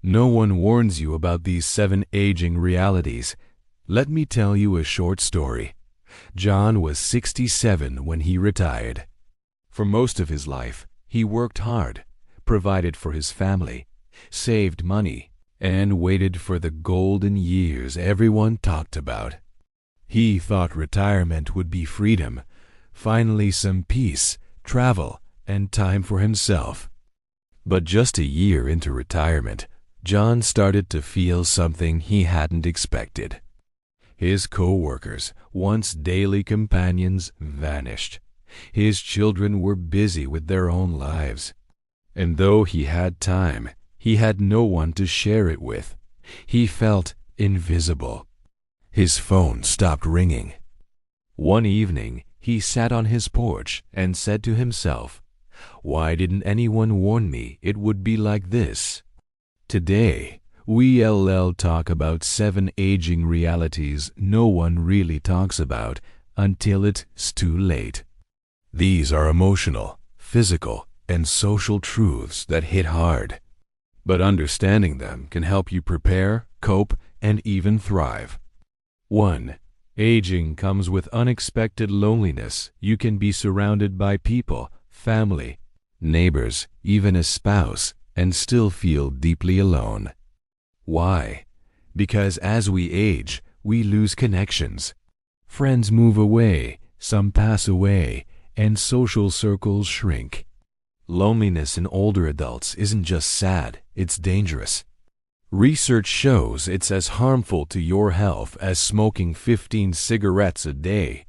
No one warns you about these 7 aging realities. Let me tell you a short story. John was 67 when he retired. For most of his life, he worked hard, provided for his family, saved money, and waited for the golden years everyone talked about. He thought retirement would be freedom, finally some peace, travel, and time for himself. But just a year into retirement, John started to feel something he hadn't expected. His co-workers, once daily companions, vanished. His children were busy with their own lives. And though he had time, he had no one to share it with. He felt invisible. His phone stopped ringing. One evening, he sat on his porch and said to himself, "Why didn't anyone warn me it would be like this?" Today, we talk about 7 aging realities no one really talks about until it's too late. These are emotional, physical, and social truths that hit hard. But understanding them can help you prepare, cope, and even thrive. 1. Aging comes with unexpected loneliness. You can be surrounded by people, family, neighbors, even a spouse, and still feel deeply alone. Why? Because as we age, we lose connections. Friends move away, some pass away, and social circles shrink. Loneliness in older adults isn't just sad, it's dangerous. Research shows it's as harmful to your health as smoking 15 cigarettes a day.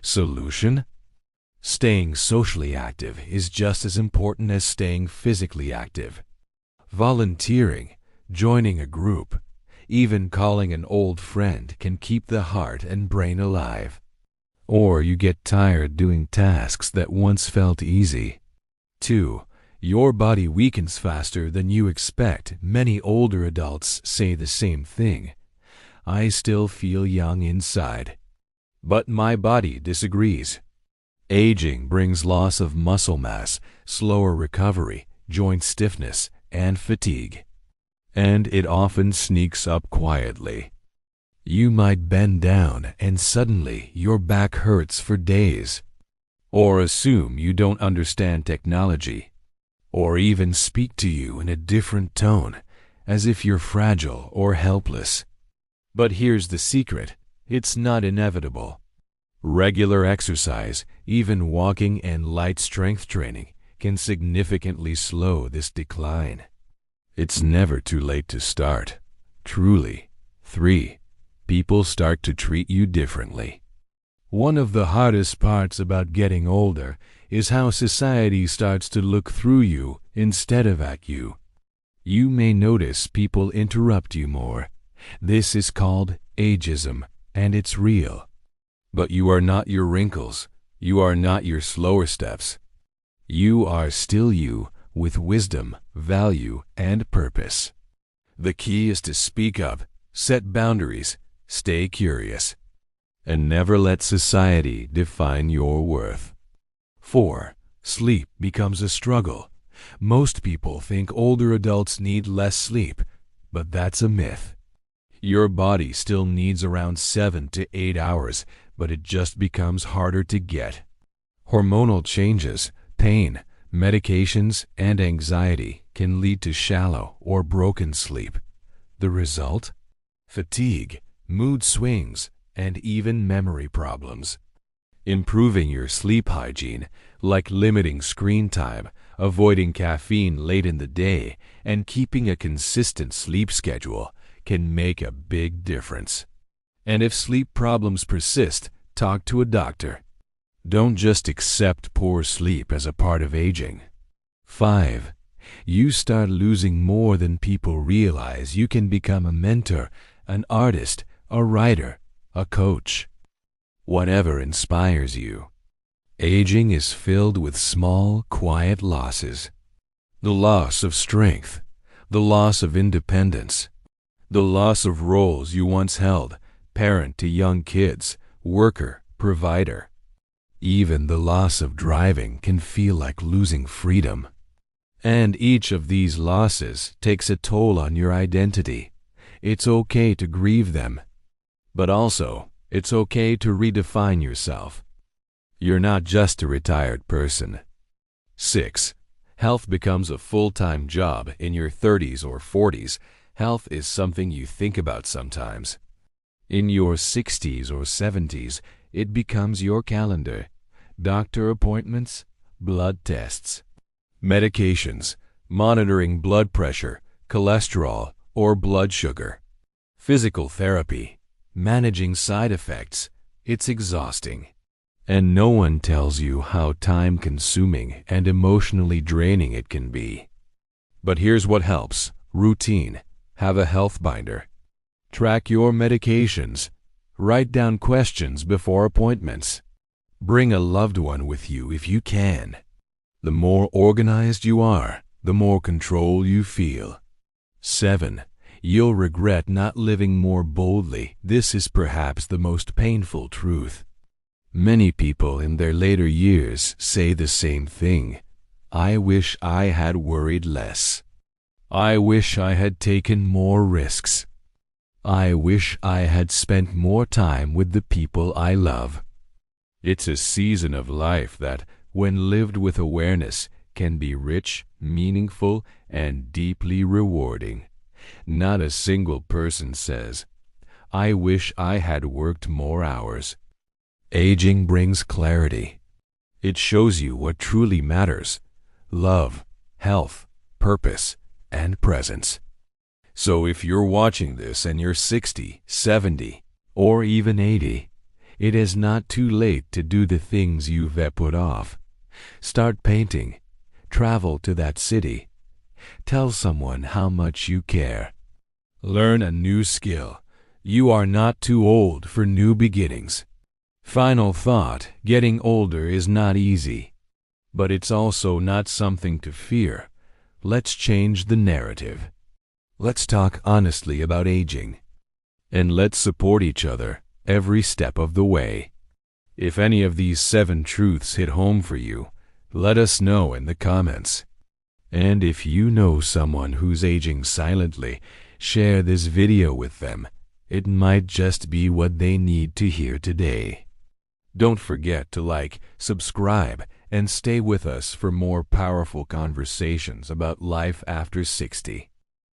Solution? Staying socially active is just as important as staying physically active. Volunteering, joining a group, even calling an old friend can keep the heart and brain alive. Or you get tired doing tasks that once felt easy. 2. Your body weakens faster than you expect. Many older adults say the same thing. "I still feel young inside." But my body disagrees. Aging brings loss of muscle mass, slower recovery, joint stiffness, and fatigue. And it often sneaks up quietly. You might bend down and suddenly your back hurts for days. Or assume you don't understand technology. Or even speak to you in a different tone, as if you're fragile or helpless. But here's the secret: it's not inevitable. Regular exercise, even walking and light strength training, can significantly slow this decline. It's never too late to start. Truly. 3. People start to treat you differently. One of the hardest parts about getting older is how society starts to look through you instead of at you. You may notice people interrupt you more. This is called ageism, and it's real. But you are not your wrinkles. You are not your slower steps. You are still you, with wisdom, value, and purpose. The key is to speak up, set boundaries, stay curious, and never let society define your worth. 4. Sleep becomes a struggle. Most people think older adults need less sleep, but that's a myth. Your body still needs around 7 to 8 hours, but it just becomes harder to get. Hormonal changes, pain, medications, and anxiety can lead to shallow or broken sleep. The result? Fatigue, mood swings, and even memory problems. Improving your sleep hygiene, like limiting screen time, avoiding caffeine late in the day, and keeping a consistent sleep schedule, can make a big difference. And if sleep problems persist, talk to a doctor. Don't just accept poor sleep as a part of aging. 5. You start losing more than people realize. You can become a mentor, an artist, a writer, a coach. Whatever inspires you. Aging is filled with small, quiet losses. The loss of strength, the loss of independence, the loss of roles you once held, parent to young kids, worker, provider. Even the loss of driving can feel like losing freedom. And each of these losses takes a toll on your identity. It's okay to grieve them, but also it's okay to redefine yourself. You're not just a retired person. 6. Health becomes a full-time job in your 30s or 40s. Health is something you think about sometimes. In your 60s or 70s, it becomes your calendar. Doctor appointments, blood tests, medications, monitoring blood pressure, cholesterol, or blood sugar, physical therapy, managing side effects. It's exhausting. And no one tells you how time-consuming and emotionally draining it can be. But here's what helps. Routine. Have a health binder. Track your medications. Write down questions before appointments. Bring a loved one with you if you can. The more organized you are, the more control you feel. 7. You'll regret not living more boldly. This is perhaps the most painful truth. Many people in their later years say the same thing. I wish I had worried less. I wish I had taken more risks. I wish I had spent more time with the people I love. It's a season of life that, when lived with awareness, can be rich, meaningful, and deeply rewarding. Not a single person says, I wish I had worked more hours. Aging brings clarity. It shows you what truly matters: love, health, purpose, and presence. So if you're watching this and you're 60, 70, or even 80, it is not too late to do the things you've put off. Start painting. Travel to that city. Tell someone how much you care. Learn a new skill. You are not too old for new beginnings. Final thought, getting older is not easy, but it's also not something to fear. Let's change the narrative. Let's talk honestly about aging, and let's support each other every step of the way. If any of these 7 truths hit home for you, let us know in the comments. And if you know someone who's aging silently, share this video with them. It might just be what they need to hear today. Don't forget to like, subscribe, and stay with us for more powerful conversations about life after 60.